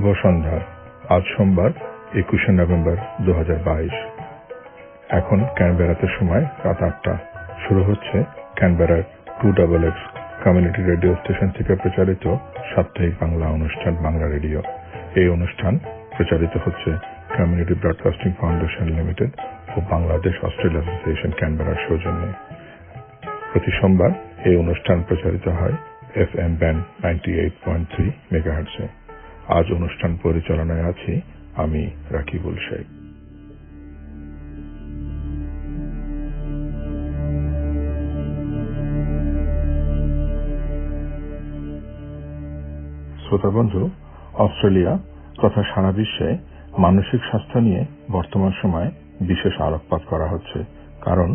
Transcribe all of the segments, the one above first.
শুভ সন্ধ্যা। আজ সোমবার 21শে নভেম্বর 2022। এখন ক্যানবেরাতে সময় রাত 8টা। শুরু হচ্ছে ক্যানবেরার 2XX কমিউনিটি রেডিও স্টেশন থেকে প্রচারিত সাপ্তাহিক বাংলা অনুষ্ঠান বাংলা রেডিও। এই অনুষ্ঠান প্রচারিত হচ্ছে কমিউনিটি ব্রডকাস্টিং ফাউন্ডেশন লিমিটেড ও বাংলাদেশ অস্ট্রেলিয়া অ্যাসোসিয়েশন ক্যানবেরার সৌজন্যে। প্রতি সোমবার এই অনুষ্ঠান প্রচারিত হয় FM ব্যান্ড 98.3 মেগাহার্টজে। আজ অনুষ্ঠান পরিচালনায় আছি আমি রাকিবুল শেখ। শ্রোতাবন্ধু, অস্ট্রেলিয়া তথা সারা বিশ্বে মানসিক স্বাস্থ্য নিয়ে বর্তমান সময়ে বিশেষ আলোকপাত করা হচ্ছে, কারণ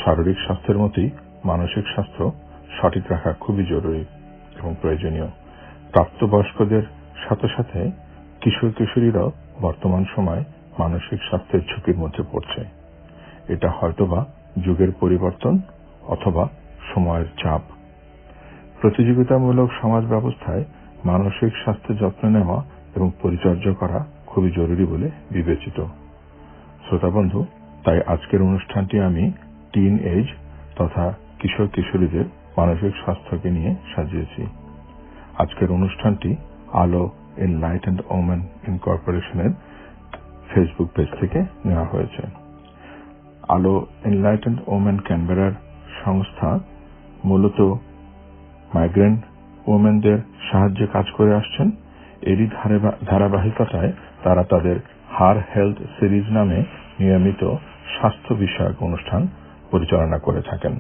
শারীরিক স্বাস্থ্যের মতোই মানসিক স্বাস্থ্য সঠিক রাখা খুবই জরুরি এবং প্রয়োজনীয়। প্রাপ্তবয়স্কদের সাথে সাথে কিশোর কিশোরীরাও বর্তমান সময় মানসিক স্বাস্থ্যের ঝুঁকির মধ্যে পড়ছে। এটা হয়তোবা যুগের পরিবর্তন অথবা সময়ের চাপ। প্রতিযোগিতামূলক সমাজ ব্যবস্থায় মানসিক স্বাস্থ্যের যত্ন নেওয়া এবং পরিচর্যা করা খুবই জরুরি বলে বিবেচিত। শ্রোতাবন্ধু, তাই আজকের অনুষ্ঠানটি আমি টিন এজ তথা কিশোর কিশোরীদের মানসিক স্বাস্থ্যকে নিয়ে সাজিয়েছি। আজকের অনুষ্ঠানটি আলো এনলাইটেন্ড ওমেন ইনকর্পোরেশনের ফেসবুক পেজ থেকে নেওয়া হয়েছে। আলো এনলাইটেন্ড ওমেন ক্যানবেরার সংস্থা মূলত মাইগ্রেন্ট ওমেনদের সাহায্যে কাজ করে আসছেন। এরই ধারাবাহিকতায় তারা তাদের হার হেলথ সিরিজ নামে নিয়মিত স্বাস্থ্য বিষয়ক অনুষ্ঠান পরিচালনা করে থাকেন।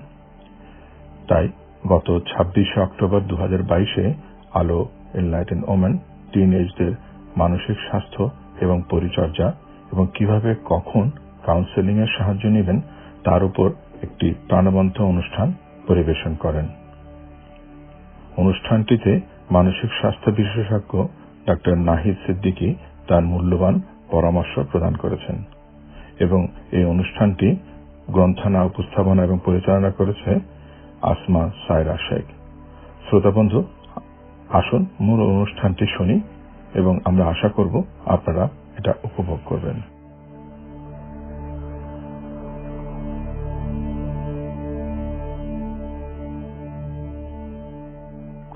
তাই গত 26শে অক্টোবর 2022-এ আলো এনলাইটেন্ড ওমেন টিন এজদের মানসিক স্বাস্থ্য এবং পরিচর্যা এবং কিভাবে কখন কাউন্সেলিং এর সাহায্য নেবেন তার উপর একটি প্রাণবন্ত অনুষ্ঠান পরিবেশন করেন। অনুষ্ঠানটিতে মানসিক স্বাস্থ্য বিশেষজ্ঞ ডক্টর নাহিদ সিদ্দিকী তার মূল্যবান পরামর্শ প্রদান করেছেন এবং এই অনুষ্ঠানটি গ্রন্থনা উপস্থাপনা এবং পরিচালনা করেছে আসমা সায়রা শেখ। শ্রোতাবন্ধু, আসুন মূল অনুষ্ঠানটি শুনি এবং আমরা আশা করব আপনারা এটা উপভোগ করবেন।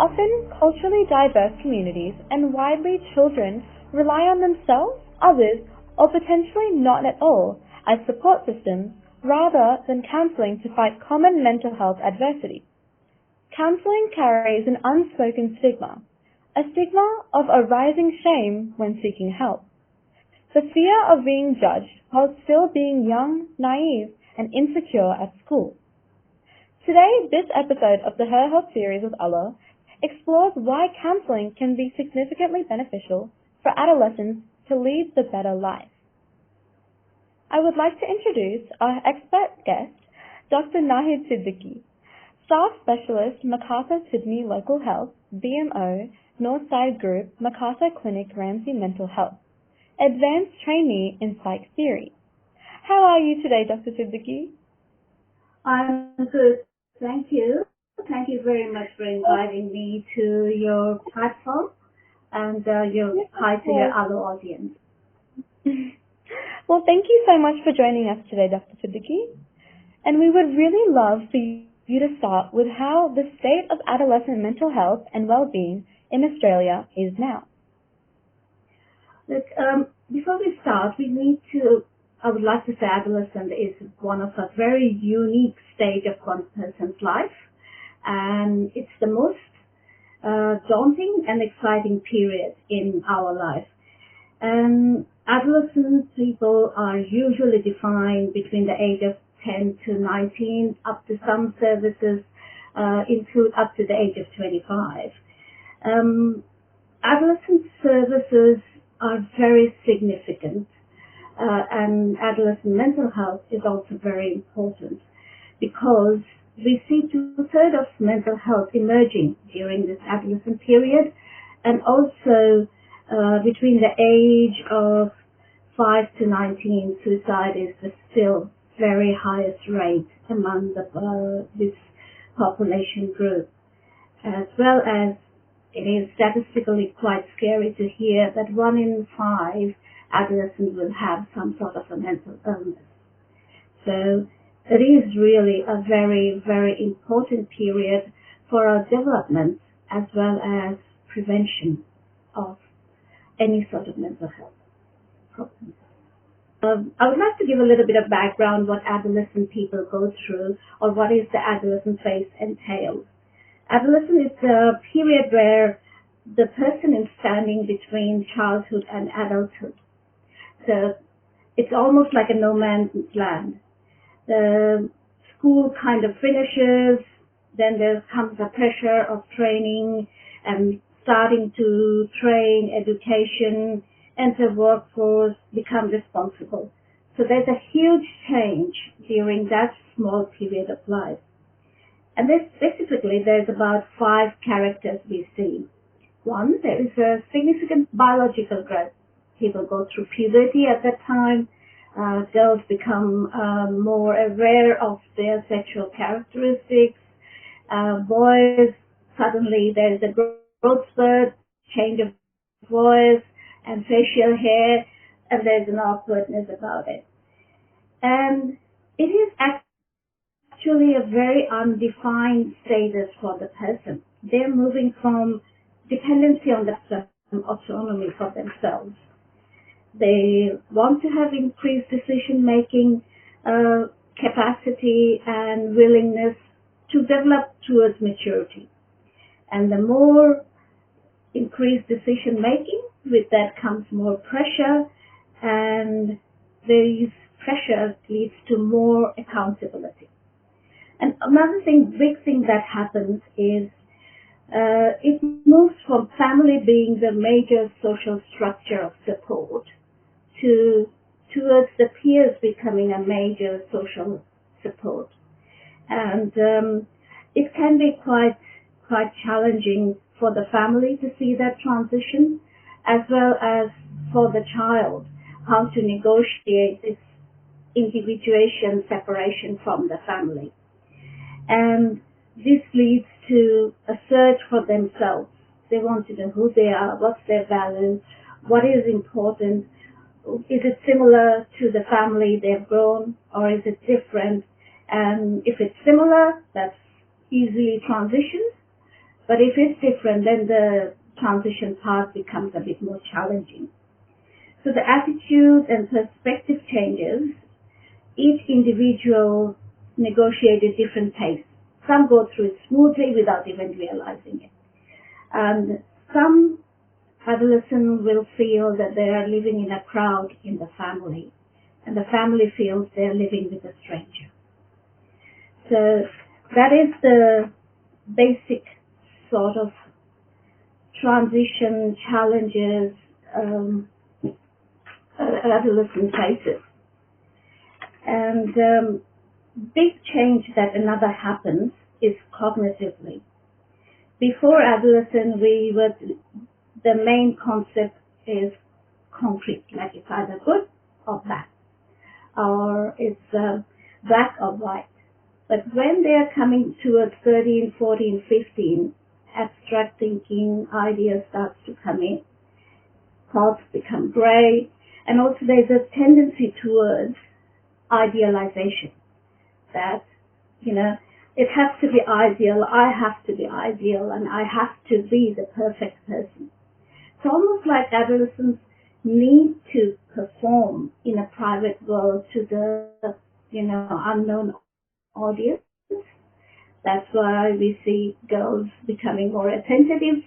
Often, culturally diverse communities and widely children rely on themselves, others, or potentially not at all, as support systems rather than counselling to fight common mental health adversity. Counselling carries an unspoken stigma, a stigma of a rising shame when seeking help. The fear of being judged while still being young, naive, and insecure at school. Today, this episode of the Her Health series with Allah explores why counselling can be significantly beneficial for adolescents to lead the better life. I would like to introduce our expert guest, Dr. Nahid Siddiqui, Staff Specialist, Macarthur Sydney Local Health, BMO, Northside Group, Macarthur Clinic, Ramsay Mental Health, Advanced Trainee in Psych Theory. How are you today, Dr. Siddiqui? I'm good, thank you. Thank you very much for inviting me to your platform and hi to your other audience. Well, thank you so much for joining us today, Dr. Siddiqui. And we would really love for you to start with how the state of adolescent mental health and well-being in Australia is now. Look, before we start, I would like to say adolescent is one of a very unique stage of one person's life. And it's the most daunting and exciting period in our life. Adolescent people are usually defined between the age of 10 to 19, up to some services include up to the age of 25. Adolescent services are very significant, and adolescent mental health is also very important because we see 2/3 of mental health emerging during this adolescent period, and also between the age of 5 to 19, suicide is the still very highest rate among this population group, as well as it is statistically quite scary to hear that 1 in 5 adolescents will have some sort of a mental illness. So it is really a very, very important period for our development as well as prevention of any sort of mental health problems. I would like to give a little bit of background what adolescent people go through, or what is the adolescent phase entails. Adolescence is a period where the person is standing between childhood and adulthood. So it's almost like a no man's land. The school kind of finishes, then there comes the pressure of training and starting to train, education, enter workforce, become responsible. So there's a huge change during that small period of life. And specifically, there's about 5 characters we see. 1, there is a significant biological growth. People go through puberty at that time. Girls become more aware of their sexual characteristics. Boys, suddenly there is a growth spurt, change of voice and facial hair, and there's an awkwardness about it. And it is actually a very undefined status for the person. They're moving from dependency on themselves to autonomy for themselves. They want to have increased decision-making capacity and willingness to develop towards maturity. And the more increased decision-making, with that comes more pressure, and these pressure leads to more accountability. And another big thing that happens is it moves from family being the major social structure of support towards the peers becoming a major social support. And it can be quite challenging for the family to see that transition, as well as for the child, how to negotiate this individuation, separation from the family. And this leads to a search for themselves. They want to know who they are, what's their values, what is important. Is it similar to the family they've grown, or is it different? And if it's similar, that's easily transitions. But if it's different, then the transition path becomes a bit more challenging. So the attitude and perspective changes. Each individual negotiates at different pace. Some go through it smoothly without even realizing it. And some adolescents will feel that they are living in a crowd in the family, and the family feels they're living with a stranger. So that is the basic sort of transition challenges adolescent faces. And big change that another happens is cognitively. Before adolescence, the main concept is concrete, like it's either good or bad, or it's black or white. But when they are coming towards 13, 14, 15, abstract thinking, ideas starts to come in, thoughts become gray, and also there's a tendency towards idealization, that, it has to be ideal, I have to be ideal, and I have to be the perfect person. It's almost like adolescents need to perform in a private world to the, unknown audience. That's why we see girls becoming more attentive,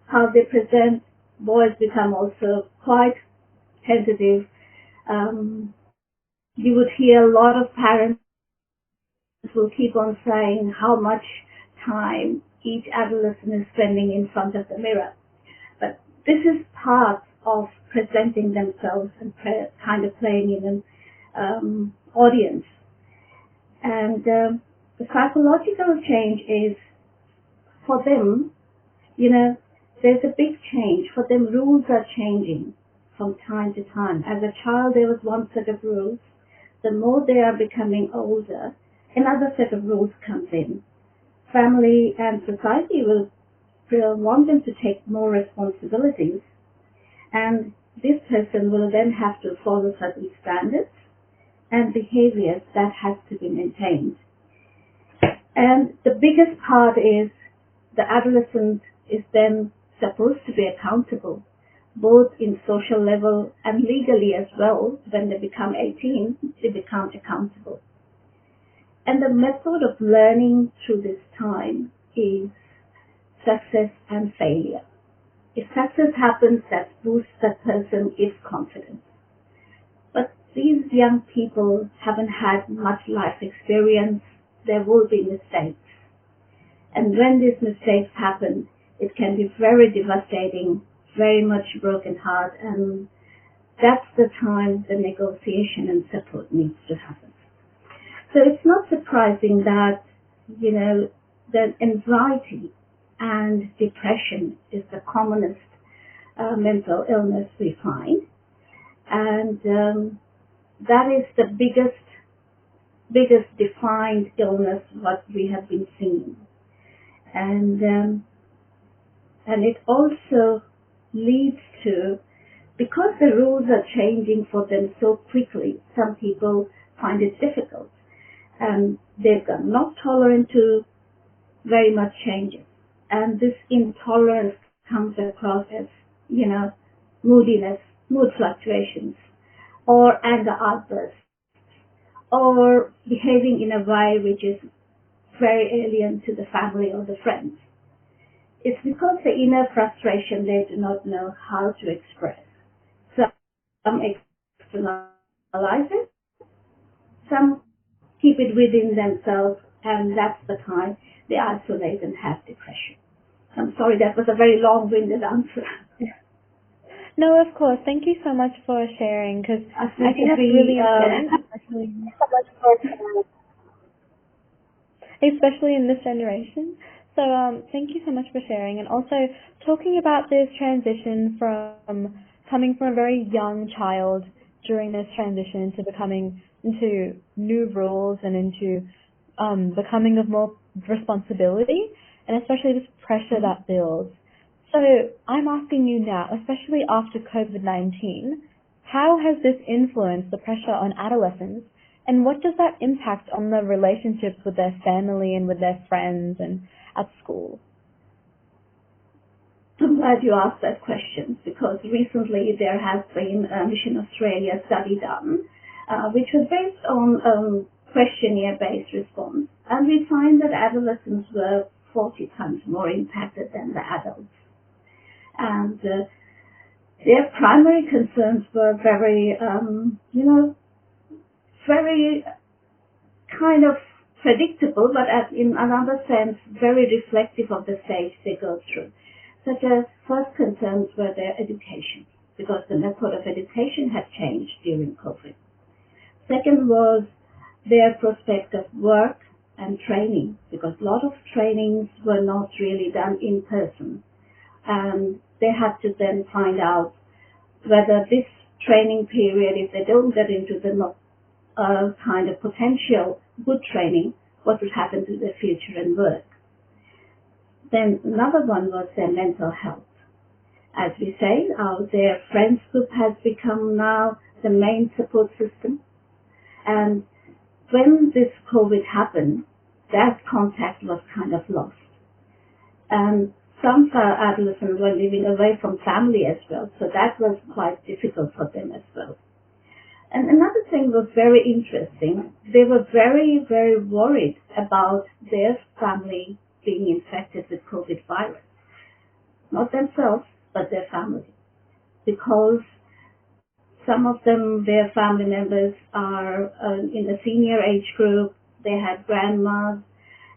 how they present. Boys become also quite tentative. You would hear a lot of parents will keep on saying how much time each adolescent is spending in front of the mirror. But this is part of presenting themselves and kind of playing in an audience. And the psychological change is, for them, there's a big change. For them, rules are changing from time to time. As a child, there was one set of rules. The more they are becoming older, another set of rules comes in. Family and society will want them to take more responsibilities, and this person will then have to follow certain standards and behaviors that has to be maintained. And the biggest part is the adolescent is then supposed to be accountable, both in social level and legally as well. When they become 18, they become accountable. And the method of learning through this time is success and failure. If success happens, that boosts that person, gives confidence. But these young people haven't had much life experience. There will be mistakes. And when these mistakes happen, it can be very devastating, very much broken heart, and that's the time the negotiation and support needs to happen. So it's not surprising that, the anxiety and depression is the commonest mental illness we find. And that is the biggest defined illness what we have been seeing. And it also leads to, because the rules are changing for them so quickly, some people find it difficult. And they're not tolerant to very much changes. And this intolerance comes across as, moodiness, mood fluctuations, or anger outbursts, or behaving in a way which is very alien to the family or the friends. It's because the inner frustration they do not know how to express. Some externalize it, some keep it within themselves, and that's the time they isolate and have depression. I'm sorry, that was a very long-winded answer. No, of course. Thank you so much for sharing, because I think that's really important, especially in this generation. So thank you so much for sharing, and also talking about this transition from coming from a very young child during this transition to becoming into new rules and into becoming of more responsibility, and especially this pressure that builds. So I'm asking you now, especially after COVID-19, how has this influenced the pressure on adolescents, and what does that impact on the relationships with their family and with their friends and at school? I'm glad you asked that question, because recently there has been a Mission Australia study done, which was based on questionnaire-based response, and we find that adolescents were 40 times more impacted than the adults. And their primary concerns were very, very kind of predictable, but in another sense, very reflective of the stage they go through. Such as first concerns were their education, because the method of education had changed during COVID. Second was their prospect of work and training, because a lot of trainings were not really done in person. And they had to then find out whether this training period, if they don't get into the kind of potential good training, what would happen to their future and work. Then another one was their mental health. As we say, their friends group has become now the main support system. And when this COVID happened, that contact was kind of lost. And some adolescents were living away from family as well, so that was quite difficult for them as well. And another thing was very interesting. They were very, very worried about their family being infected with COVID virus. Not themselves, but their family. Because some of them, their family members are in the senior age group, they had grandmas,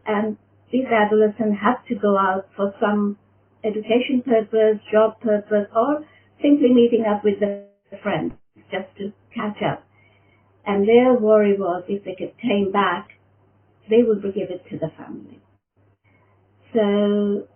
and these adolescents had to go out for some education purpose, job purpose, or simply meeting up with their friends just to catch up. And their worry was if they came back, they would give it to the family. So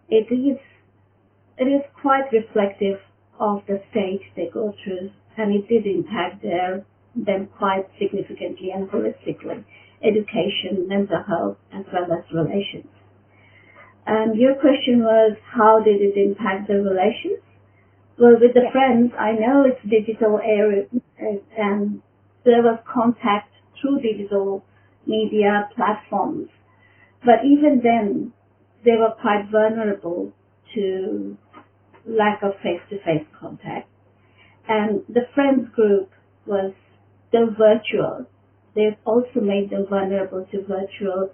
it is quite reflective of the stage they go through, and it did impact them quite significantly and holistically. Education, mental health, as well as relations. Your question was, how did it impact the relations? Well, with the friends, I know it's digital era, and there was contact through digital media platforms. But even then, they were quite vulnerable to lack of face-to-face contact. And the friends group was still virtual. They've also made them vulnerable to virtual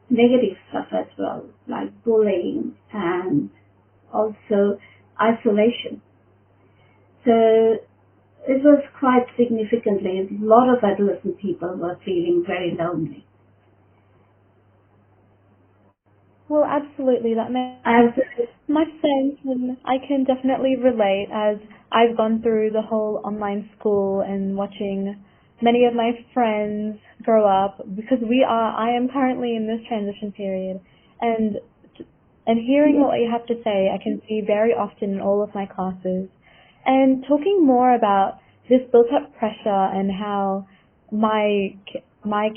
negative stuff as well, like bullying and also isolation. So it was quite significantly, a lot of adolescent people were feeling very lonely. Well, absolutely, that makes much sense, and I can definitely relate, as I've gone through the whole online school and watching many of my friends grow up, because I am currently in this transition period, and hearing what you have to say, I can see very often in all of my classes. And talking more about this built-up pressure and how my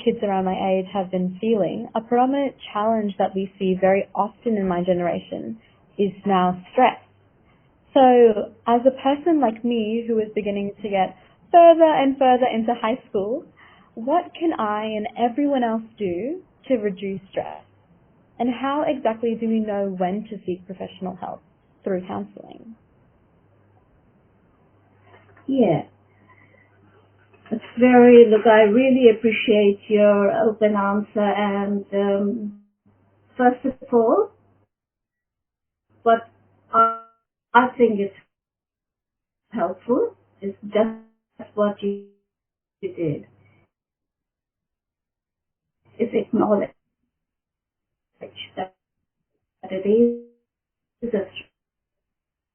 kids around my age have been feeling, a predominant challenge that we see very often in my generation is now stress. So as a person like me who is beginning to get further and further into high school, what can I and everyone else do to reduce stress? And how exactly do we know when to seek professional help through counselling? Yeah. Look, I really appreciate your open answer, and first of all, what I think is helpful is just what you did. Is acknowledge that it is a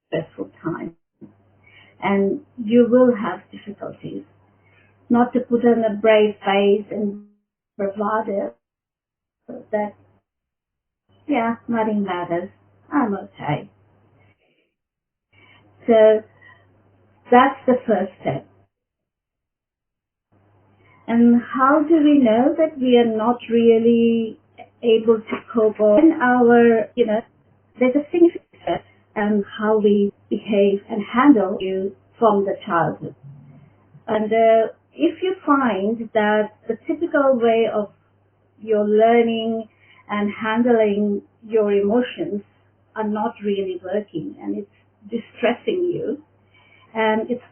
stressful time, and you will have difficulties. Not to put on a brave face and bravado that, yeah, nothing matters, I'm okay. So that's the first step. And how do we know that we are not really able to cope in our, there's a significance and how we behave and handle you from the childhood. And if you find that the typical way of your learning and handling your emotions are not really working, and it's distressing you, and it's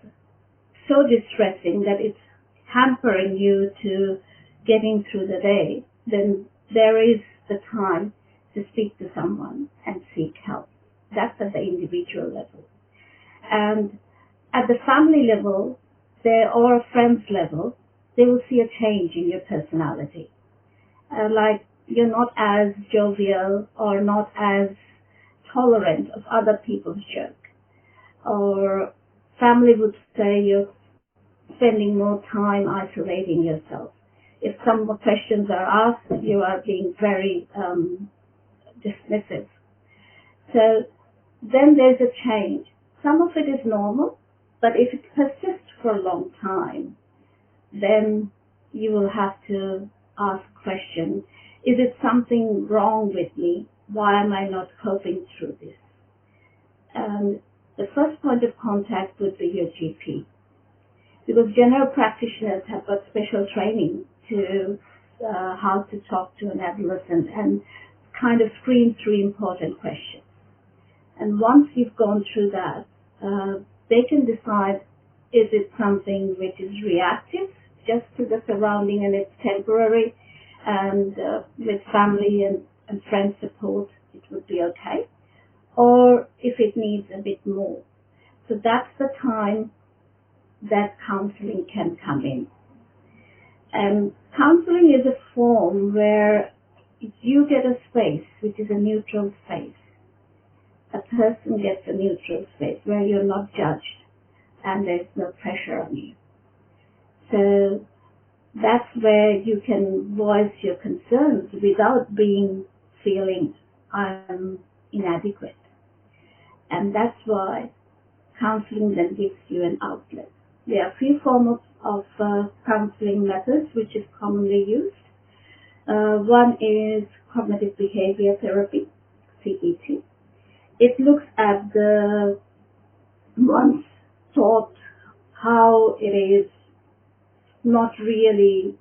so distressing that it's hampering you to getting through the day, then there is the time to speak to someone and seek help. That's at the individual level. And at the family level, or a friend's level, they will see a change in your personality. Like you're not as jovial or not as tolerant of other people's joke. Or family would say you're spending more time isolating yourself. If some questions are asked, you are being very dismissive. So then there's a change. Some of it is normal, but if it persists for a long time, then you will have to ask questions. Is it something wrong with me? Why am I not coping through this? And the first point of contact would be your GP, because general practitioners have got special training to how to talk to an adolescent and kind of screen through important questions. And once you've gone through that, they can decide, is it something which is reactive just to the surrounding and it's temporary, and with family and friend support it would be okay, or if it needs a bit more. So that's the time that counseling can come in. And counseling is a form where you get a space which is a neutral space. A person gets a neutral space where you're not judged and there's no pressure on you. So that's where you can voice your concerns without feeling I'm inadequate. And that's why counseling then gives you an outlet. There are a few forms of counseling methods which is commonly used. One is cognitive behavior therapy, CBT. It looks at the one's thought, how it is not really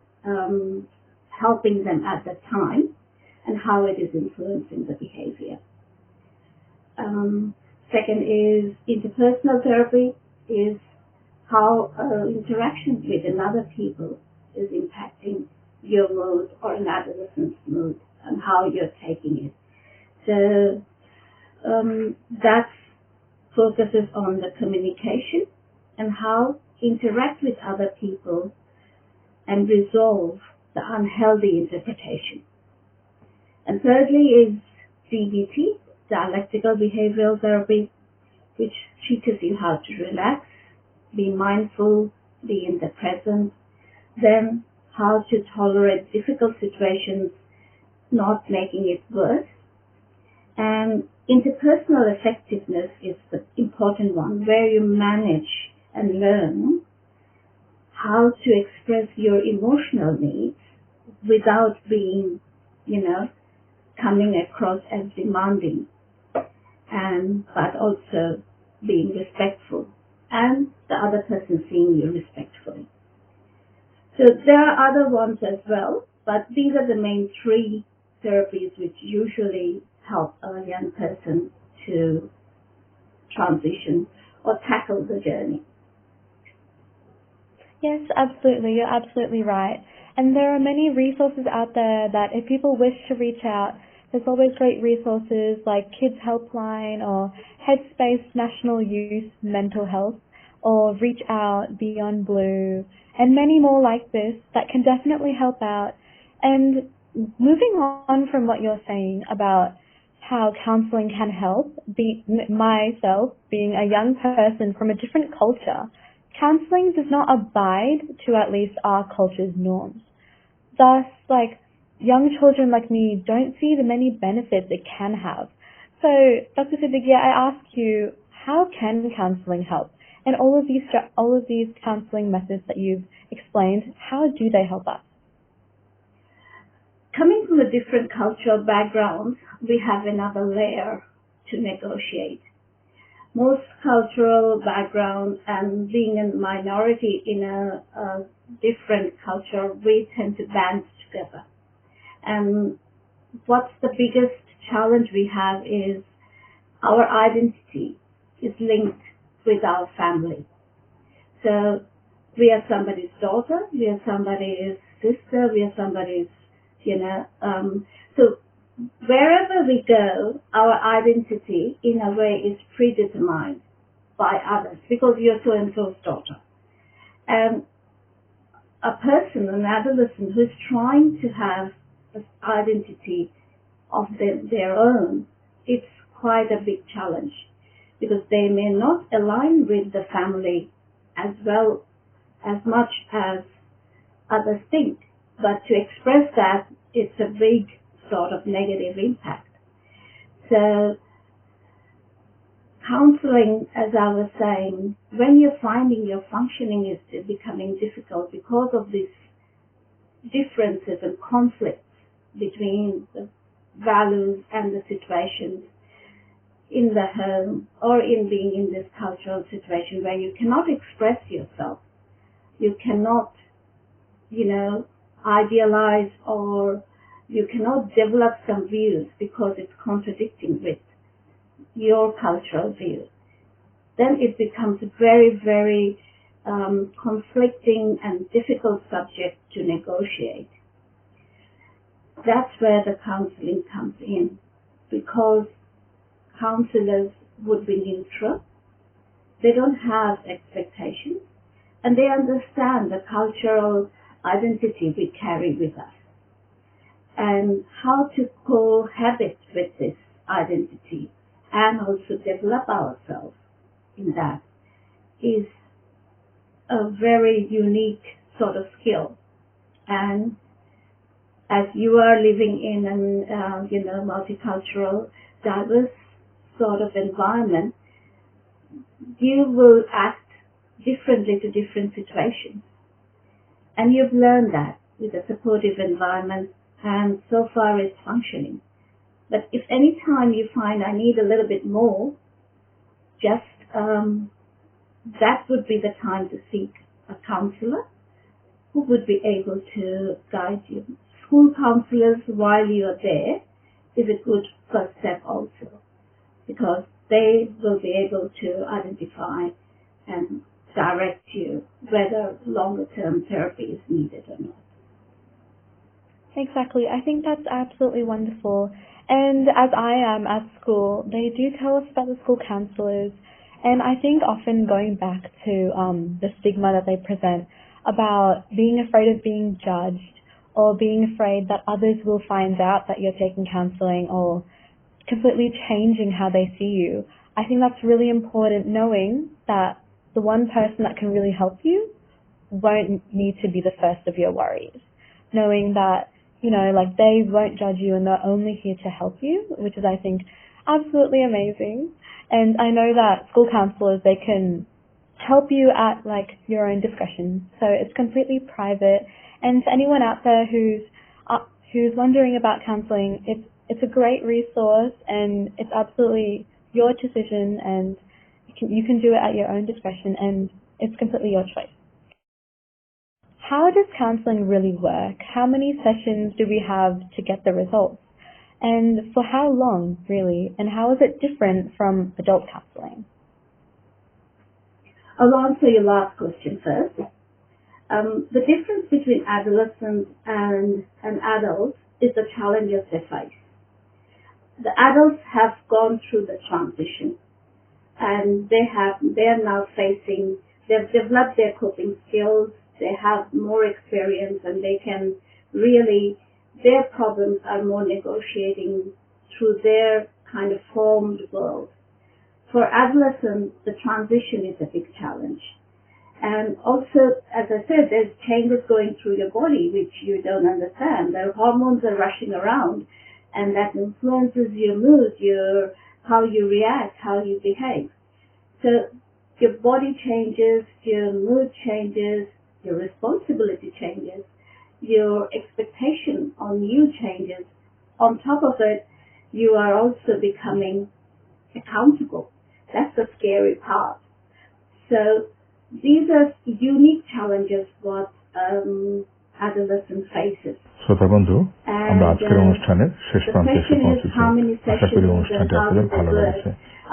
helping them at the time, and how it is influencing the behavior. Second is interpersonal therapy, is how interaction with another people is impacting your mood or an adolescent's mood and how you're taking it. So that focuses on the communication and how interact with other people and resolve the unhealthy interpretation. And thirdly is DBT, dialectical behavioral therapy, which teaches you how to relax, be mindful, be in the present, then how to tolerate difficult situations, not making it worse. And interpersonal effectiveness is the important one, where you manage and learn how to express your emotional needs without being, coming across as demanding, but also being respectful, and the other person seeing you respectfully. So there are other ones as well, but these are the main three therapies which usually help a young person to transition or tackle the journey. Yes, absolutely. You're absolutely right. And there are many resources out there that if people wish to reach out, there's always great resources like Kids Helpline or Headspace National Youth Mental Health or Reach Out, Beyond Blue, and many more like this that can definitely help out. And moving on from what you're saying about how counseling can help, myself being a young person from a different culture, counseling does not abide to at least our culture's norms. Thus, young children like me don't see the many benefits it can have. So, Dr. Siddiqui, I ask you, how can counseling help? And all of these counseling methods that you've explained, how do they help us? Coming from a different cultural background, we have another layer to negotiate. Most cultural backgrounds and being a minority in a different culture, we tend to band together. And what's the biggest challenge we have is our identity is linked with our family. So we are somebody's daughter, we are somebody's sister, we are somebody's, so wherever we go, our identity in a way is predetermined by others because you're so-and-so's daughter. And a person, an adolescent who's trying to have an identity of their own, it's quite a big challenge because they may not align with the family as well as much as others think. But to express that, it's a big sort of negative impact. So counseling, as I was saying, when you're finding your functioning is becoming difficult because of these differences and conflicts between the values and the situations in the home or in being in this cultural situation where you cannot express yourself, you cannot, idealize, or you cannot develop some views because it's contradicting with your cultural views, then it becomes a very, very conflicting and difficult subject to negotiate. That's where the counseling comes in, because counselors would be neutral, they don't have expectations, and they understand the cultural identity we carry with us and how to cohabit with this identity and also develop ourselves in that is a very unique sort of skill. And as you are living in an multicultural, diverse sort of environment, you will act differently to different situations. And you've learned that with a supportive environment, and so far it's functioning. But if any time you find I need a little bit more, just that would be the time to seek a counselor who would be able to guide you. School counselors, while you are there, is a good first step also, because they will be able to identify and direct you whether longer term therapy is needed or not. Exactly. I think that's absolutely wonderful. And as I am at school, they do tell us about the school counsellors, and I think often going back to the stigma that they present about being afraid of being judged, or being afraid that others will find out that you're taking counselling, or completely changing how they see you. I think that's really important, knowing that the one person that can really help you won't need to be the first of your worries. Knowing that, like, they won't judge you and they're only here to help you, which is, I think, absolutely amazing. And I know that school counsellors, they can help you at, like, your own discretion. So it's completely private. And for anyone out there who's wondering about counselling, it's a great resource, and it's absolutely your decision, and you can do it at your own discretion, and it's completely your choice. How does counselling really work? How many sessions do we have to get the results? And for how long, really? And how is it different from adult counselling? I'll answer your last question first. The difference between adolescents and adults is the challenges they face. The adults have gone through the transition, and they've developed their coping skills, they have more experience, and they can really, their problems are more negotiating through their kind of formed world. For adolescents, the transition is a big challenge. And also, as I said, there's changes going through your body which you don't understand. The hormones are rushing around, and that influences your mood, how you react, how you behave. So your body changes, your mood changes, your responsibility changes, your expectation on you changes. On top of it, you are also becoming accountable. That's the scary part. So these are unique challenges what adolescent faces. শ্রোতা বন্ধু, আমরা আজকের অনুষ্ঠানের শেষ প্রান্তে এসে পৌঁছেছি। আশা করি অনুষ্ঠানটি আপনাদের ভালো লেগেছে।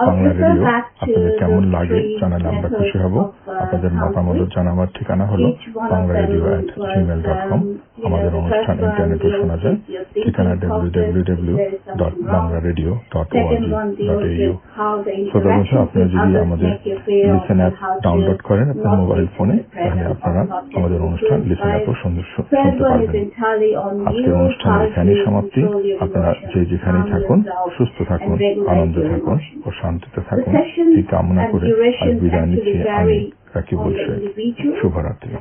বাংলা রেডিও আপনাদের কেমন লাগে জানালে আমরা খুশি হব। আপনাদের মতামত জানাবার ঠিকানা হলো banglaredio@gmail.com। আমাদের অনুষ্ঠান ইন্টারনেটে শোনা যায়, ঠিকানা www.banglaradio.org.au। শ্রোতা বন্ধু, আপনারা যদি আমাদের লিসেন অ্যাপ ডাউনলোড করেন আপনার মোবাইল ফোনে, তাহলে আপনারা আমাদের অনুষ্ঠান লিসেন অ্যাপও শুনতে পারবেন। আজকের অনুষ্ঠান এখানেই সমাপ্তি। আপনারা যেখানেই থাকুন, সুস্থ থাকুন, আনন্দে থাকুন ও শান্তিতে থাকুন, এই কামনা করে আজ বিদায় নিচ্ছি আমি রাকিবুল শেখ। শুভরাত্রি।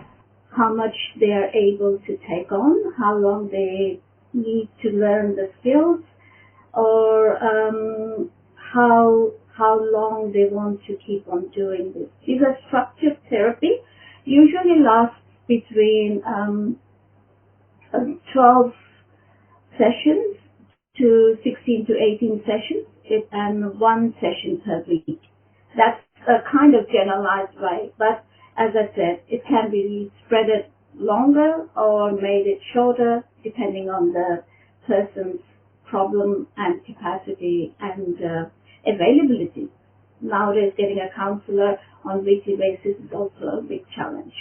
How much they are able to take on, how long they need to learn the skills, or how long they want to keep on doing this. These are structured therapy, usually lasts between 12 sessions to 16 to 18 sessions, and one session per week. That's a kind of generalized way, but as I said, it can be spread it longer or made it shorter depending on the person's problem and capacity and availability. Nowadays, getting a counselor on a weekly basis is also a big challenge.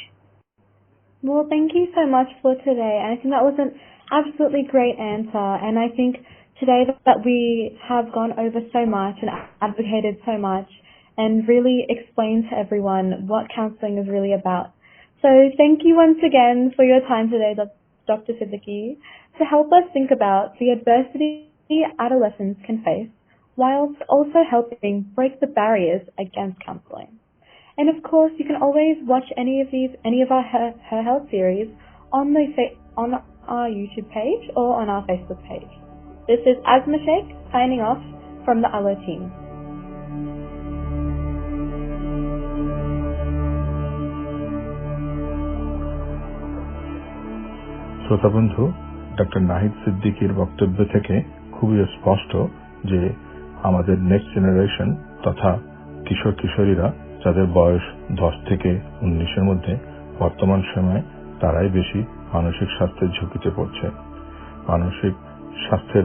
Well, thank you so much for today. I think that was an absolutely great answer, and I think today that we have gone over so much and advocated so much and really explained to everyone what counselling is really about. So thank you once again for your time today, Dr. Siddiqui, to help us think about the adversity adolescents can face, whilst also helping break the barriers against counselling. And of course, you can always watch any of our Her Health series on our YouTube page or on our Facebook page. This is Asma Sheikh signing off from the ALO team. শ্রোতা বন্ধু, doctor Nahid সিদ্দিকীর বক্তব্য থেকে খুবই স্পষ্ট যে আমাদের next generation তথা কিশোর কিশোরীরা যাদের বয়স 10 থেকে 19-এর মধ্যে বর্তমান সময়ে তারাই বেশি মানসিক স্বাস্থ্যের ঝুঁকিতে পড়ছে। মানসিক স্বাস্থ্যের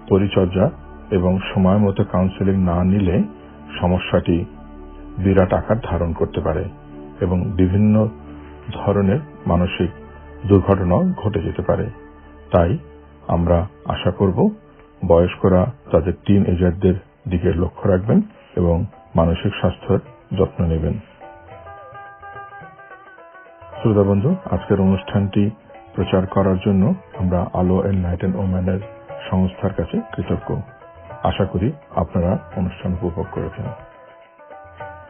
পরিচর্যা এবং সময় মতো কাউন্সেলিং না নিলে সমস্যাটি বিরাট আকার ধারণ করতে পারে এবং বিভিন্ন ধরনের মানসিক দুর্ঘটনাও ঘটে যেতে পারে। তাই আমরা আশা করব বয়স্করা তাদের টিন এজারদের দিকে লক্ষ্য রাখবেন এবং মানসিক স্বাস্থ্যের যত্ন নেবেন। শ্রোতা বন্ধু, আজকের অনুষ্ঠানটি প্রচার করার জন্য আমরা আলো এনলাইটেন ওম্যানের সংস্থার কাছে কৃতজ্ঞ। আশা করি আপনারা অনুষ্ঠান উপভোগ করেছেন।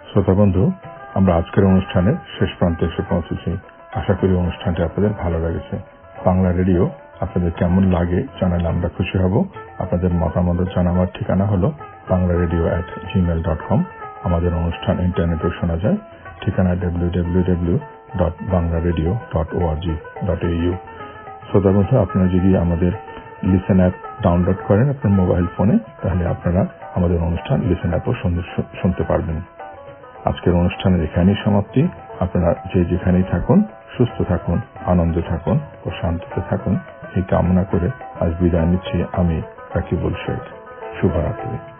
শ্রোতা বন্ধু, আমরা আজকের অনুষ্ঠানের শেষ প্রান্তে এসে পৌঁছেছি। আশা করি অনুষ্ঠানটি আপনাদের ভালো লেগেছে। বাংলা রেডিও আপনাদের কেমন লাগে জানালে আমরা খুশি হব। আপনাদের মতামত জানাবার ঠিকানা হলো banglaredio@gmail.com। আমাদের অনুষ্ঠান ইন্টারনেটেও শোনা যায়। ঠিকানা www.banglaradio.org.au। শ্রোতা বন্ধু, আপনারা যদি আমাদের লিসেন অ্যাপ ডাউনলোড করেন আপনার মোবাইল ফোনে, তাহলে আপনারা আমাদের অনুষ্ঠান লিসেন অ্যাপও শুনতে পারবেন। আজকের অনুষ্ঠানের এখানেই সমাপ্তি। আপনারা যে যেখানেই থাকুন সুস্থ থাকুন, আনন্দে থাকুন ও শান্তিতে থাকুন এই কামনা করে আজ বিদায় নিচ্ছি আমি রাকিবুল শেখ। শুভরাত্রি।